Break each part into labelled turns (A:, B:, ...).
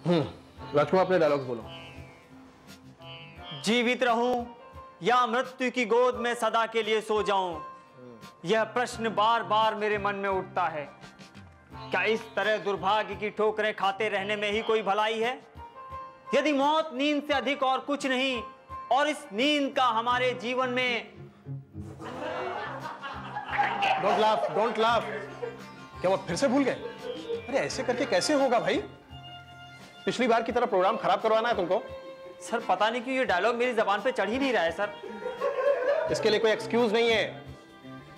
A: राजकुमार अपने डायलॉग्स बोलो।
B: जीवित रहूं या मृत्यु की गोद में सदा के लिए सो जाऊं, यह प्रश्न बार बार मेरे मन में उठता है। क्या इस तरह दुर्भाग्य की ठोकरें खाते रहने में ही कोई भलाई है? यदि मौत नींद से अधिक और कुछ नहीं, और इस नींद का हमारे जीवन में
A: डोंट लाफ। क्या वो फिर से भूल गए? अरे ऐसे करके कैसे होगा भाई? पिछली बार की तरह प्रोग्राम खराब करवाना है तुमको?
B: सर पता नहीं क्यों ये डायलॉग मेरी जबान पे चढ़ ही नहीं रहा है सर।
A: इसके लिए कोई एक्सक्यूज नहीं है,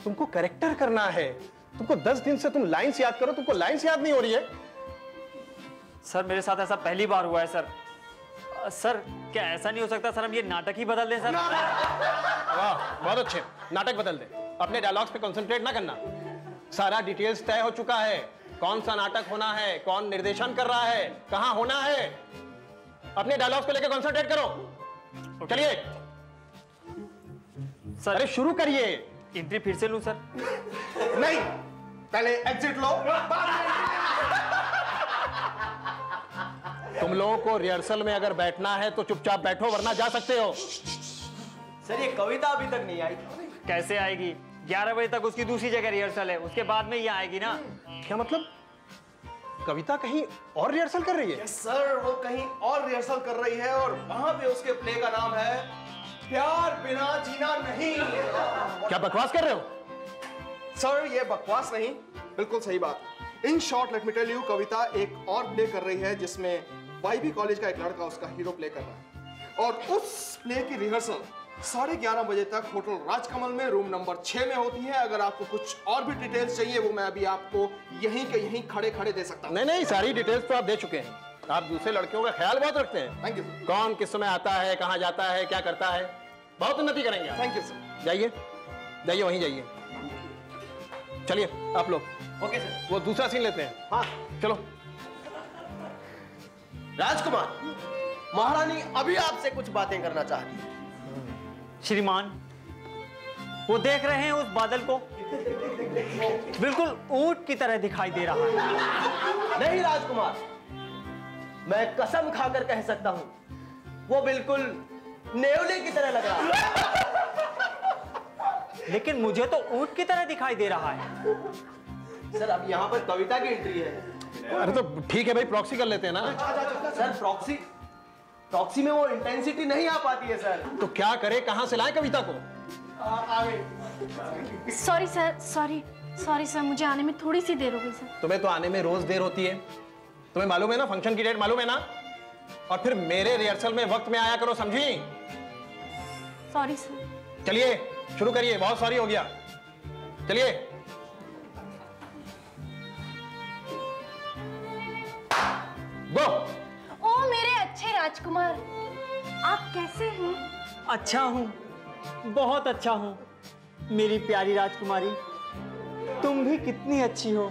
A: तुमको कैरेक्टर करना है। तुमको 10 दिन से तुम लाइंस याद करो, तुमको लाइंस याद नहीं हो रही है।
B: सर मेरे साथ ऐसा पहली बार हुआ है सर। सर क्या ऐसा नहीं हो सकता सर हम ये नाटक ही बदल दें सर?
A: वाह बहुत अच्छे, नाटक बदल दे। अपने डायलॉग्स पे कंसंट्रेट ना करना। सारा डिटेल्स तय हो चुका है, कौन सा नाटक होना है, कौन निर्देशन कर रहा है, कहां होना है। अपने डायलॉग्स को लेकर कंसंट्रेट करो। चलिए
B: सर।
A: अरे शुरू करिए।
B: एंट्री फिर से लूं सर?
C: नहीं, पहले एग्जिट लो।
A: तुम लोगों को रिहर्सल में अगर बैठना है तो चुपचाप बैठो, वरना जा सकते हो।
C: सर ये कविता अभी तक नहीं आई।
B: कैसे आएगी? 11 बजे तक उसकी दूसरी जगह रिहर्सल है, उसके बाद में ये आएगी ना।
A: क्या मतलब? कविता कहीं और रिहर्सल कर रही है?
C: सर वो कहीं और रिहर्सल कर रही है और वहां पे उसके प्ले का नाम है प्यार बिना जीना नहीं।
A: क्या बकवास कर रहे हो?
C: सर ये बकवास नहीं, बिल्कुल सही बात। In short let me tell you, कविता एक और प्ले कर रही है जिसमें वाईबी कॉलेज का एक लड़का उसका हीरो प्ले कर रहा है, और उस प्ले की रिहर्सल 11:30 बजे तक होटल राजकमल में रूम नंबर 6 में होती है। अगर आपको कुछ और भी डिटेल्स चाहिए वो मैं अभी आपको यहीं के यहीं खड़े खड़े दे सकता हूँ।
A: नहीं, सारी डिटेल्स तो आप दे चुके हैं। आप दूसरे लड़कियों का ख्याल बहुत रखते हैं।
C: Thank you.
A: कौन किस समय आता है, कहाँ जाता है, क्या करता है, बहुत उन्नति करेंगे।
C: Thank you sir.
A: जाइए जाइए, वहीं जाइए। चलिए आप लोग।
C: Okay sir.
A: वो दूसरा सीन लेते हैं।
C: हाँ
A: चलो।
C: राजकुमार, महारानी अभी आपसे कुछ बातें करना चाहती है।
B: श्रीमान वो देख रहे हैं उस बादल को, बिल्कुल ऊंट की तरह दिखाई दे रहा है।
C: नहीं राजकुमार, मैं कसम खाकर कह सकता हूं वो बिल्कुल नेवले की तरह लग रहा है।
B: लेकिन मुझे तो ऊंट की तरह दिखाई दे रहा है।
C: सर अब यहाँ पर कविता की एंट्री है।
A: अरे तो ठीक है भाई, प्रॉक्सी कर लेते हैं ना।
C: सर प्रॉक्सी में वो इंटेंसिटी नहीं आ पाती है सर।
A: तो क्या करे, कहां से लाए कविता को?
D: सॉरी सर, मुझे आने में थोड़ी सी देर हो गई सर।
A: तुम्हें तो आने में रोज देर होती है। तुम्हें मालूम है ना, फंक्शन की डेट मालूम है ना। और फिर मेरे रिहर्सल में वक्त में आया करो, समझी?
D: Sorry sir.
A: चलिए शुरू करिए, बहुत सॉरी हो गया। चलिए। गो।
D: ओ मेरे अच्छे राजकुमार, आप कैसे हैं?
B: अच्छा हूं, बहुत अच्छा हूं मेरी प्यारी राजकुमारी। तुम भी कितनी अच्छी हो,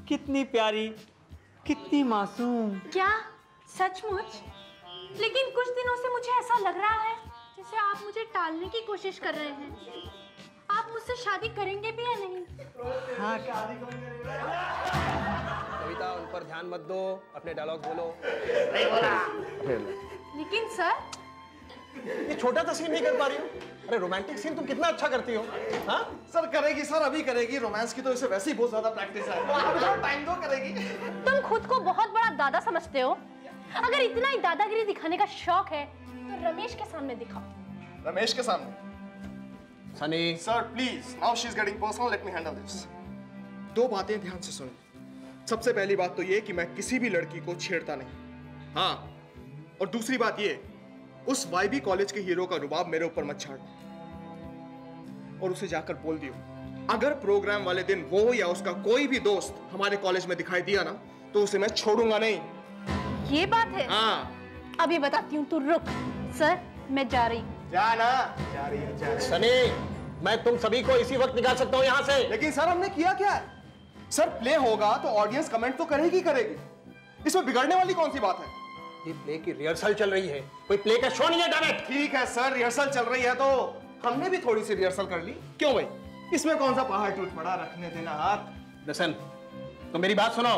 B: कितनी प्यारी, कितनी मासूम।
D: क्या सचमुच? लेकिन कुछ दिनों से मुझे ऐसा लग रहा है जैसे आप मुझे टालने की कोशिश कर रहे हैं। आप मुझसे शादी करेंगे भी या नहीं?
B: हाँ।
A: कविता उन पर ध्यान मत दो, अपने डायलॉग बोलो।
D: लेकिन सर
A: ये छोटा सा सीन नहीं कर पा रही हो? अरे रोमांटिक सीन तुम कितना अच्छा करती हो। हाँ
C: सर करेगी सर, अभी करेगी। रोमांस की तो इसे वैसे ही बहुत ज्यादा प्रैक्टिस है। अभी थोड़ा टाइम दो, करेगी।
D: तुम खुद को बहुत बड़ा दादा समझते हो। अगर इतना ही दादागिरी दिखाने का शौक है तो रमेश के सामने दिखाओ।
C: रमेश के सामने?
A: Sunny
C: sir please, now she is getting personal, let me handle this. दो बातें ध्यान से सुनो। सबसे पहली बात तो ये कि मैं किसी भी लड़की को छेड़ता नहीं। हाँ, और दूसरी बात ये, उस वाईबी कॉलेज के हीरो का रुबाब मेरे ऊपर मत छाड़, और उसे जाकर बोल दियो अगर प्रोग्राम वाले दिन वो या उसका कोई भी दोस्त हमारे कॉलेज में दिखाई दिया ना तो उसे मैं छोड़ूंगा नहीं।
D: ये बात है?
C: हाँ
D: अभी बताती हूँ, तू रुक। सर मैं जा रही हूँ।
C: जाना जा रही है।
A: सनी, मैं तुम सभी को इसी वक्त निकाल सकता हूँ यहाँ से।
C: लेकिन सर हमने किया क्या है? सर प्ले होगा तो ऑडियंस कमेंट तो करेगी करेगी, इसमें बिगड़ने वाली कौन सी बात है?
A: ये प्ले की रिहर्सल चल रही है, कोई प्ले का शो नहीं है। डायरेक्ट
C: ठीक है सर, रिहर्सल चल रही है तो हमने भी थोड़ी सी रिहर्सल कर ली। क्यों भाई, इसमें कौन सा पहाड़ टूट पड़ा, रखने देना हाथ।
A: लिसन, तो मेरी बात सुनो।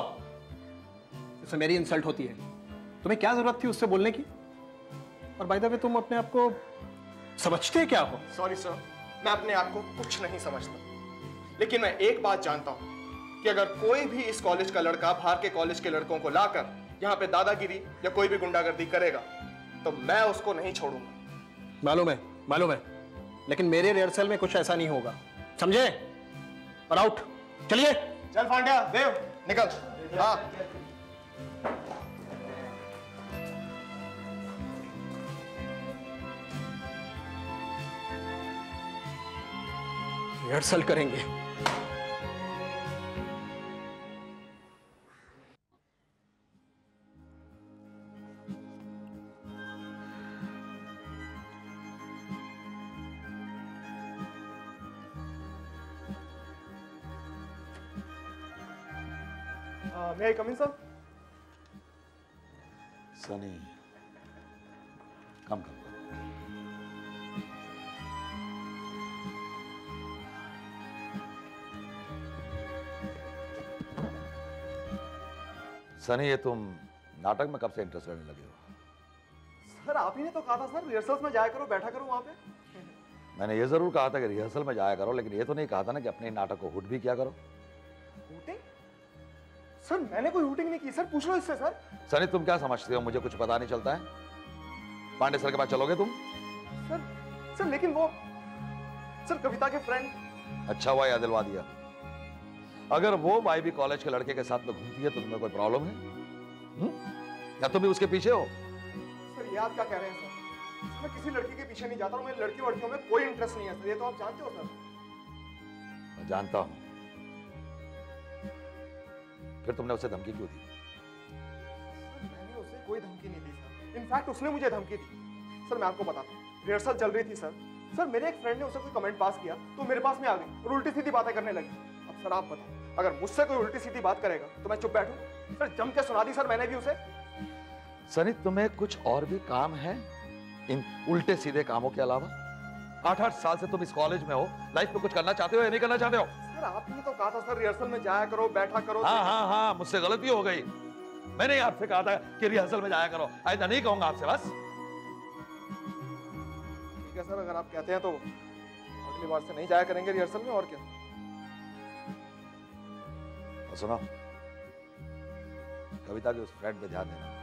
A: इससे मेरी इंसल्ट होती है, तुम्हें क्या जरूरत थी उससे बोलने की? और बाय द वे, तुम अपने आप को समझते क्या हो?
C: सॉरी सर, मैं अपने आप को कुछ नहीं समझता, लेकिन मैं एक बात जानता हूं कि अगर कोई भी इस कॉलेज का लड़का बाहर के कॉलेज के लड़कों को लाकर यहाँ पे दादागिरी या कोई भी गुंडागर्दी करेगा तो मैं उसको नहीं छोड़ूंगा।
A: मालूम है, लेकिन मेरे रिहर्सल में कुछ ऐसा नहीं होगा, समझे? और आउट, चलिए।
C: चल पांड्या, देव, निकल। हाँ।
A: रिहर्सल करेंगे।
C: May I come in, sir?
E: Sunny, कम। सनी, ये तुम नाटक में कब से इंटरेस्ट लेने लगे हो?
C: सर, आप ही ने तो कहा था सर रिहर्सल्स में जाया करो, बैठा करो वहां पे।
E: मैंने ये जरूर कहा था कि रिहर्सल में जाया करो, लेकिन ये तो नहीं कहा था ना कि अपने नाटक को हुट भी किया करो।
C: हुटिंग? सर, मैंने कोई हुटिंग नहीं की सर, पूछ लो इससे सर।
E: सनी, तुम क्या समझते हो मुझे कुछ पता नहीं चलता है? पांडे सर के पास चलोगे तुम?
C: सर लेकिन वो सर कविता के फ्रेंड।
E: अच्छा हुआ याद दिलवा दिया। अगर वो YB कॉलेज के लड़के के साथ में घूमती है तो तुम्हें कोई प्रॉब्लम है? या तुम भी उसके पीछे हो?
C: सर, ये आप क्या कह रहे हैं सर? मैं किसी लड़की के पीछे नहीं जाता हूँ, मेरे लड़कियों में कोई इंटरेस्ट नहीं है सर, ये तो आप जानते हो सर।
E: मैं जानता हूं। फिर तुमने उसे धमकी क्यों दी?
C: सर, मैंने उसे कोई धमकी नहीं दी सर, इनफैक्ट उसने मुझे धमकी दी। सर, मैं आपको बताता हूँ, रिहर्सल चल रही थी सर, मेरे एक फ्रेंड ने उसे कोई कमेंट पास किया तो मेरे पास में आ गई और उल्टी सीधी बातें करने लगी। अब सर आप बताओ, अगर मुझसे कोई उल्टी सीधी बात करेगा तो मैं चुप बैठूं? सर, जम के सुना दी सर मैंने भी उसे।
E: सनी, तुम्हें कुछ और भी काम है इन उल्टे सीधे कामों के अलावा? 8-8 साल से तुम इस कॉलेज में हो, लाइफ में कुछ करना चाहते हो या नहीं करना चाहते हो?
C: सर, आपने तो कहा था सर रिहर्सल में जाया करो, बैठा करो।
E: हाँ, मुझसे गलती हो गई। मैंने आपसे कहा था कि रिहर्सल में जाया करो, ऐसा नहीं कहूंगा आपसे। बस
C: ठीक है सर, अगर आप कहते हैं तो अगली बार से नहीं जाया करेंगे रिहर्सल में, और क्या।
E: और सुनो, कविता के उस फ्रेंड पे ध्यान देना।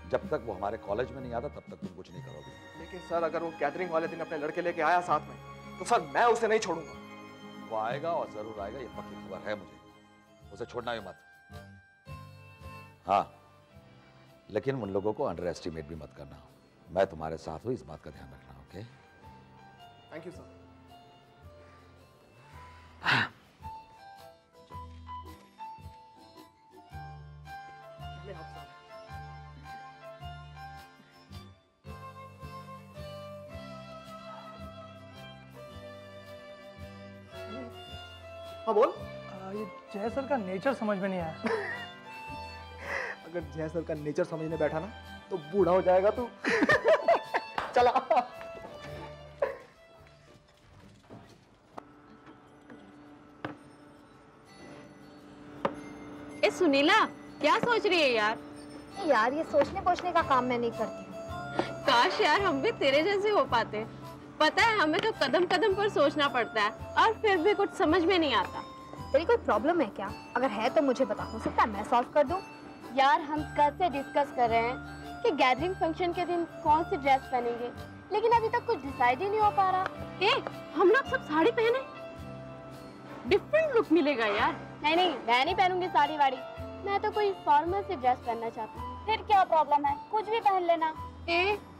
E: जब तक वो हमारे कॉलेज में नहीं आता तब तक तुम कुछ नहीं करोगे।
C: लेकिन सर, अगर वो गैदरिंग वाले दिन अपने लड़के लेके आया साथ में तो सर मैं उसे नहीं छोड़ूंगा।
E: वो आएगा और जरूर आएगा, ये पक्की खबर है मुझे। उसे छोड़ना भी मत। हाँ, लेकिन उन लोगों को अंडर एस्टिमेट भी मत करना। मैं तुम्हारे साथ हूं, इस बात का ध्यान रखना। ओके?
C: Thank you sir. हाँ बोल।
F: ये जय सर का नेचर समझ में नहीं आया।
C: अगर जय सर का नेचर समझने बैठा ना तो बूढ़ा हो जाएगा तू। चला।
G: ए सुनीला, क्या सोच रही है यार?
D: यार, ये सोचने पोछने का काम मैं नहीं करती।
G: काश यार हम भी तेरे जैसे हो पाते। पता है, हमें तो कदम कदम पर सोचना पड़ता है और फिर भी कुछ समझ में नहीं आता।
D: तेरी कोई प्रॉब्लम है क्या? अगर है तो मुझे बता, हो सकता है मैं सॉल्व कर दूं।
G: यार हम कल से डिस्कस कर रहे हैं कि गैदरिंग फंक्शन के दिन कौन सी ड्रेस पहनेंगे, लेकिन अभी तक कुछ डिसाइड ही नहीं हो पा रहा। हम लोग सब साड़ी पहने, डिफरेंट लुक मिलेगा यार। नहीं, मैं नहीं पहनूंगी साड़ी वाड़ी, मैं तो कोई फॉर्मल सी ड्रेस पहनना चाहती हूँ।
D: फिर क्या प्रॉब्लम है? कुछ भी पहन लेना।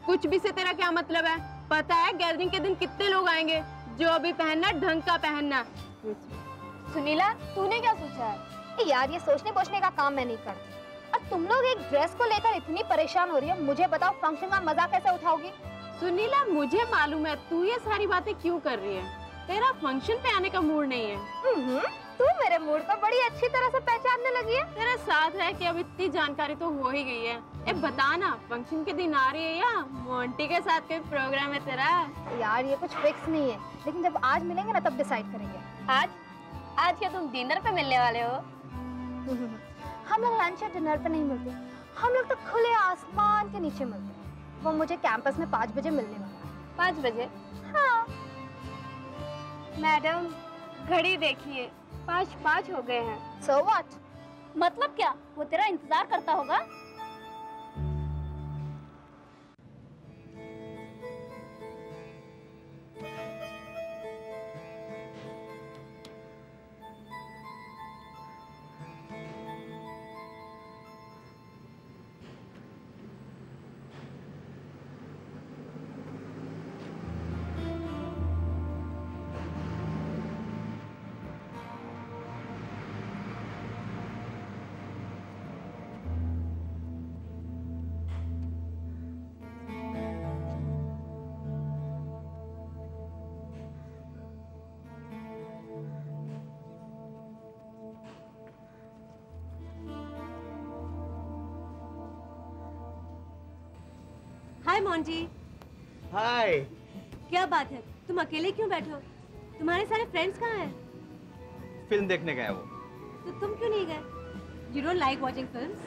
G: कुछ भी से तेरा क्या मतलब है? पता है गैदरिंग के दिन कितने लोग आएंगे? जो भी पहनना ढंग का पहनना।
D: सुनीला, तूने क्या सोचा है? यार, ये सोचने पोछने का काम मैं नहीं करती। और तुम लोग एक ड्रेस को लेकर इतनी परेशान हो रही हो, मुझे बताओ फंक्शन का मजा कैसे उठाओगी?
G: सुनीला, मुझे मालूम है तू ये सारी बातें क्यों कर रही है। तेरा फंक्शन पे आने का मूड नहीं है।
D: तू मेरे मूड को बड़ी अच्छी तरह से पहचानने लगी है।
G: तेरे साथ है कि अब इतनी जानकारी तो हो ही गई है। बता ना, फंक्शन के दिन आ रही है या मोंटी के साथ कोई प्रोग्राम है तेरा?
D: यार, ये कुछ फिक्स नहीं है, लेकिन जब आज मिलेंगे ना तब डिसाइड करेंगे।
G: आज क्या तुम डिनर पे मिलने वाले हो?
H: हम लोग लंच या डिनर पे नहीं मिलते, हम लोग तो खुले आसमान के नीचे मिलते हैं। वो मुझे कैंपस में 5 बजे मिलने वाला है।
G: 5 बजे?
H: हाँ।
G: मैडम घड़ी देखिए, 5:05 हो गए हैं।
H: So what?
G: मतलब क्या, वो तेरा इंतजार करता होगा?
I: हाय मोंटी।
J: हाय।
I: क्या बात है, तुम अकेले क्यों बैठे हो? तुम्हारे सारे फ्रेंड्स कहाँ हैं?
J: फिल्म देखने गए वो।
I: तो तुम क्यों नहीं गए? You don't like watching films?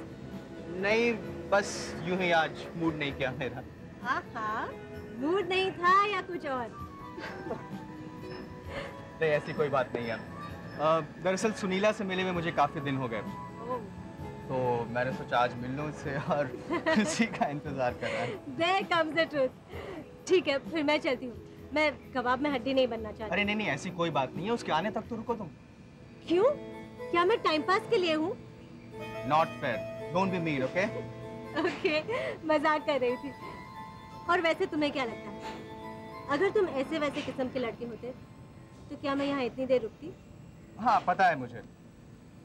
J: नहीं, बस यूं ही आज मूड नहीं किया मेरा।
I: आहा, मूड नहीं था या कुछ और?
J: नहीं, ऐसी कोई बात नहीं है। दरअसल सुनीला से मिले में मुझे काफी दिन हो गए, तो मैंने सोचा आज मिल लूं उससे और उसी का इंतजार कर रहा है।
I: There comes the truth. ठीक है, फिर मैं चलती हूँ। मैं कबाब में हड्डी नहीं बनना चाहती।
J: अरे नहीं नहीं, ऐसी कोई बात नहीं है, उसके आने तक तो रुको तुम।
I: क्यों? क्या मैं टाइम पास के लिए हूँ?
J: Not fair. Don't be mean, okay?
I: Okay, मजाक कर रही थी। और वैसे तुम्हें क्या लगता है, अगर तुम ऐसे वैसे किस्म के लड़के होते तो क्या मैं यहाँ इतनी देर रुकती?
J: हाँ, पता है मुझे।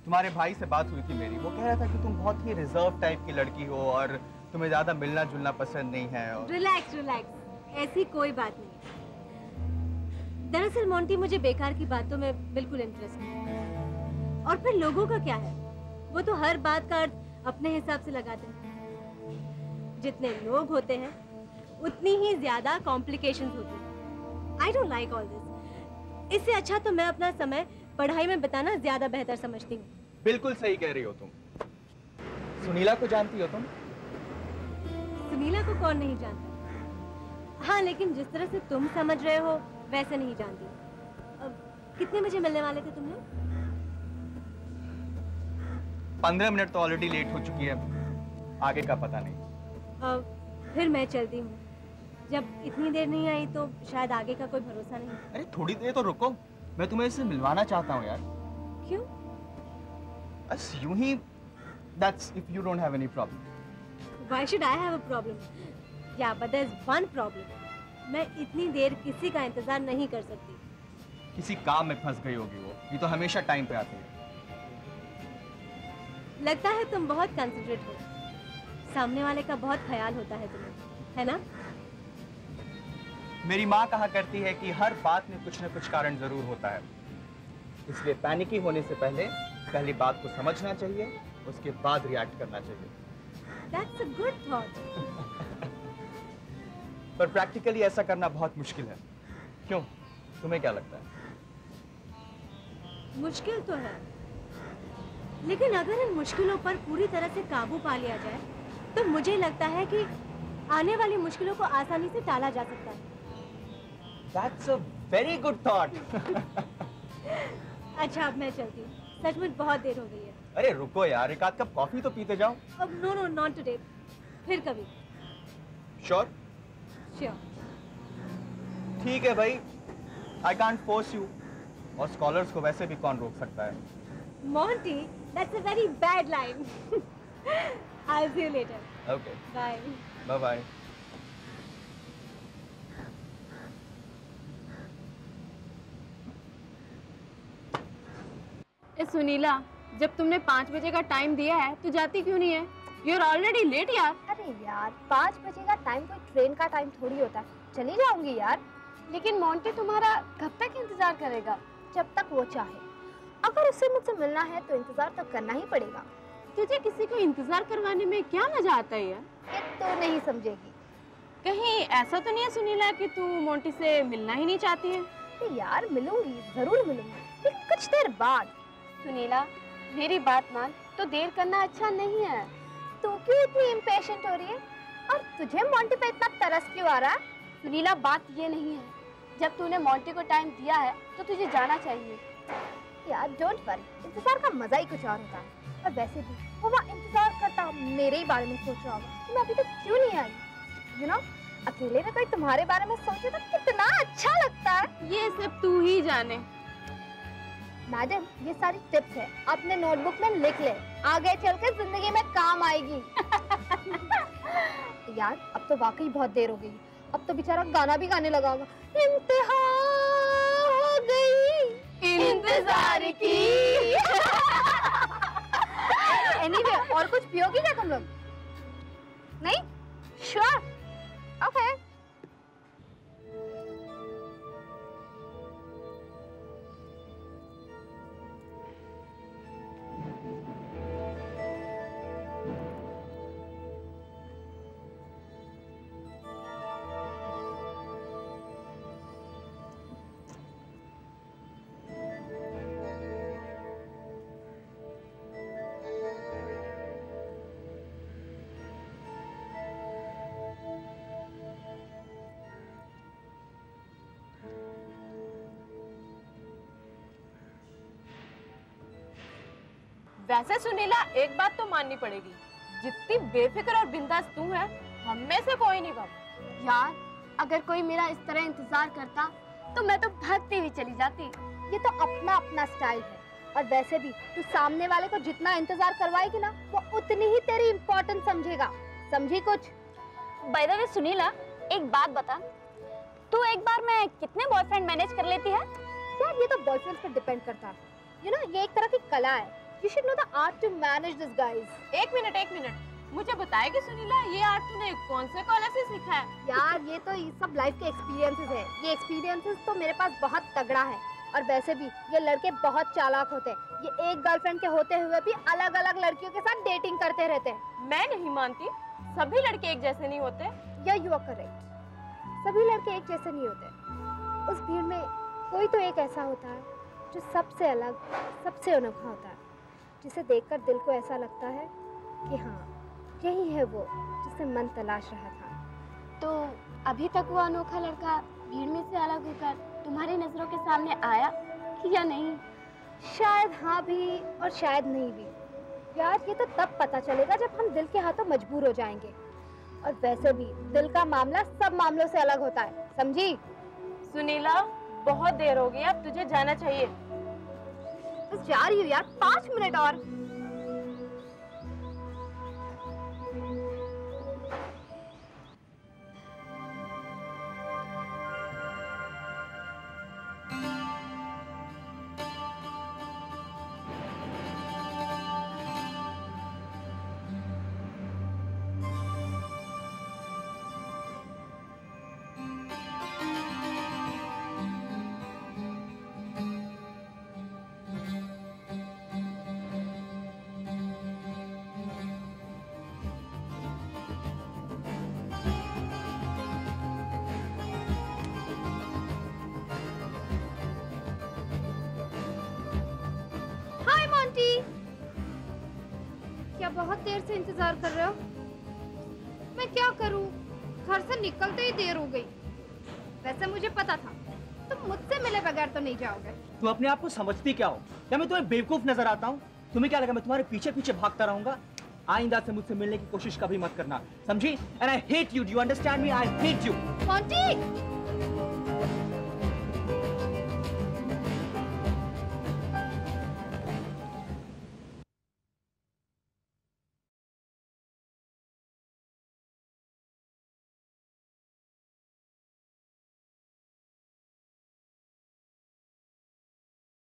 J: तुम्हारे भाई से बात हुई थी मेरी, वो कह रहा था कि तुम बहुत ही रिजर्व टाइप की लड़की हो और तुम्हें ज्यादा मिलना जुलना पसंद नहीं है। और...
I: रिलैक्स रिलैक्स, ऐसी कोई बात नहीं। दरअसल मोंटी, मुझे बेकार की बातों में बिल्कुल इंटरेस्ट नहीं। और फिर लोगों का क्या है, वो तो हर बात का अर्थ अपने हिसाब से लगाते हैं। जितने लोग होते हैं उतनी ही ज्यादा कॉम्प्लिकेशंस होती हैं। I don't like all this. इससे अच्छा तो मैं अपना समय पढ़ाई में बिताना ज्यादा बेहतर समझती हूँ।
J: बिल्कुल सही कह रही हो तुम। सुनीला को जानती हो तुम?
I: सुनीला को कौन नहीं जानता? हाँ, लेकिन जिस तरह से तुम समझ रहे हो वैसे नहीं जानती। अब कितने बजे मिलने वाले थे तुमने?
J: 15 मिनट तो ऑलरेडी लेट हो चुकी है, आगे का पता नहीं।
I: फिर मैं चलती हूँ। जब इतनी देर नहीं आई तो शायद आगे का कोई भरोसा नहीं।
J: अरे थोड़ी देर तो रुको, मैं तुम्हें इससे मिलवाना चाहता हूँ यार।
I: क्यों?
J: बस यूं ही। That's if you don't have any problem.
I: Why should I have a problem? Yeah, but there's one problem. मैं इतनी देर किसी का इंतजार नहीं कर सकती।
J: किसी काम में फंस गई होगी वो, ये तो हमेशा टाइम पे आती है।
I: लगता है तुम बहुत कंसिडरेट हो। सामने वाले का बहुत ख्याल होता है तुम्हें, है ना?
J: मेरी माँ कहा करती है कि हर बात में कुछ न कुछ कारण जरूर होता है, इसलिए पैनिकी होने से पहली बात को समझना चाहिए, उसके बाद रिएक्ट करना चाहिए।
I: That's a good thought.
J: पर प्रैक्टिकली ऐसा करना बहुत मुश्किल है। क्यों? तुम्हें क्या लगता है?
I: मुश्किल तो है, लेकिन अगर इन मुश्किलों पर पूरी तरह से काबू पा लिया जाए तो मुझे लगता है कि आने वाली मुश्किलों को आसानी से टाला जा सकता है।
J: That's a very good thought.
I: अच्छा, अब मैं चलती हूँ, सचमुच बहुत देर हो गई है।
J: अरे रुको यार, एक आध कप कॉफी तो पीते जाओ।
I: अब नो नो, नॉट टुडे, फिर कभी।
J: श्योर?
I: श्योर।
J: ठीक है भाई, I can't force you, और स्कॉलर्स को वैसे भी कौन रोक सकता है?
I: Monty, that's a very bad line. I'll see you later.
J: Okay.
I: Bye.
J: Bye bye.
G: Sunila, जब तुमने 5 बजे का टाइम दिया है तो जाती क्यों नहीं है? यू आर ऑलरेडी लेट यार।
H: अरे यार, 5 बजे का टाइम कोई ट्रेन का टाइम थोड़ी होता है। चली जाऊंगी यार।
G: लेकिन मोंटी तुम्हारा कब तक इंतजार करेगा?
H: जब तक वो चाहे। अगर उससे मुझसे मिलना है तो इंतजार तो करना ही पड़ेगा।
G: तुझे किसी को इंतजार करवाने में क्या मजा आता है यार?
H: ये तो नहीं समझेगी।
G: कहीं ऐसा तो नहीं है सुनीला कि तू मोंटी से मिलना ही नहीं चाहती है?
H: यार मिलूंगी, जरूर मिलूंगी, लेकिन कुछ देर बाद।
G: सुनीला, मेरी बात मान, तो देर करना अच्छा नहीं है। तू क्यों इतनी इम्पेशेंट हो रही है? और तुझे मोंटी पे इतना तरस क्यों आ रहा है? सुनीला, बात ये नहीं है, जब तूने मोंटी को टाइम दिया है तो तुझे जाना चाहिए। यार डोंट वरी, इंतजार का मजा ही कुछ और होता है। और वैसे भी वो वहाँ इंतजार करता मेरे ही बारे में सोच रहा होगा कि मैं अभी तक क्यों नहीं आई। यू नो, अकेले में कोई तुम्हारे बारे में सोचे तो कितना अच्छा लगता है।
D: ये सब तू ही जाने।
G: मैडम, ये सारी टिप्स है, अपने नोटबुक में लिख ले, आगे चल के जिंदगी में काम आएगी। यार अब तो वाकई बहुत देर हो गई, अब तो बेचारा गाना भी गाने लगा होगा। इंतहा हो गई इंतजार की। एनीवे, और कुछ पियोगी क्या तुम लोग? नहीं? श्योर? ओके।
K: वैसे सुनीला, एक बात तो माननी पड़ेगी, जितनी बेफिक्र और बिंदास तू है, हम में से कोई नहीं बाबू।
G: यार अगर कोई मेरा इस तरह इंतजार करता तो मैं तो भागती हुई चली जाती। ये तो अपना अपना स्टाइल है। और वैसे भी तू सामने वाले को जितना इंतजार करवाएगी ना, वो उतनी ही तेरी इम्पोर्टेंस समझेगा। समझी कुछ?
L: बाय द वे सुनीला, एक बात बता, तू एक बार में कितने बॉयफ्रेंड मैनेज कर लेती है?
G: यार ये तो बॉयफ्रेंड पर डिपेंड करता है। यू नो, ये एक तरह की कला है। You should know the art to manage this, guys.
K: एक मिनट, मुझे बताएगी सुनीला, ये आर्ट तूने कौन से कॉलेज से सीखा है?
G: यार ये तो ये सब लाइफ के एक्सपीरियंसेस है। ये एक्सपीरियंसेस तो मेरे पास बहुत तगड़ा है। और वैसे भी ये लड़के बहुत चालाक होते हैं। ये एक गर्लफ्रेंड के होते हुए भी अलग अलग लड़कियों के साथ डेटिंग करते रहते हैं।
K: मैं नहीं मानती, सभी लड़के एक जैसे नहीं होते।
G: या यू आर करेक्ट, सभी लड़के एक जैसे नहीं होते। उस भीड़ में कोई तो एक ऐसा होता है जो सबसे अलग, सबसे अनोखा होता है, जिसे देखकर दिल को ऐसा लगता है कि हाँ, यही है वो जिसे मन तलाश रहा था।
L: तो अभी तक वो अनोखा लड़का भीड़ में से अलग होकर तुम्हारी नजरों के सामने आया या नहीं?
G: शायद हाँ भी और शायद नहीं भी। यार ये तो तब पता चलेगा जब हम दिल के हाथों मजबूर हो जाएंगे। और वैसे भी दिल का मामला सब मामलों से अलग होता है, समझी?
K: सुनीला, बहुत देर हो गई, अब तुझे जाना चाहिए।
G: बस जा रही हूँ यार, 5 मिनट और। क्या बहुत देर से इंतजार कर रहे हो? मैं क्या करूं? घर से निकलते ही देर हो गई। वैसे मुझे पता था तुम मुझसे मिले बगैर तो नहीं जाओगे।
J: तुम अपने आप को समझती क्या हो? क्या मैं तुम्हें बेवकूफ नजर आता हूँ? तुम्हें क्या लगा मैं तुम्हारे पीछे पीछे भागता रहूंगा? आइंदा से मुझसे मिलने की कोशिश कभी मत करना, समझी? And I hate you. Do you understand me? I hate you.
G: Monty!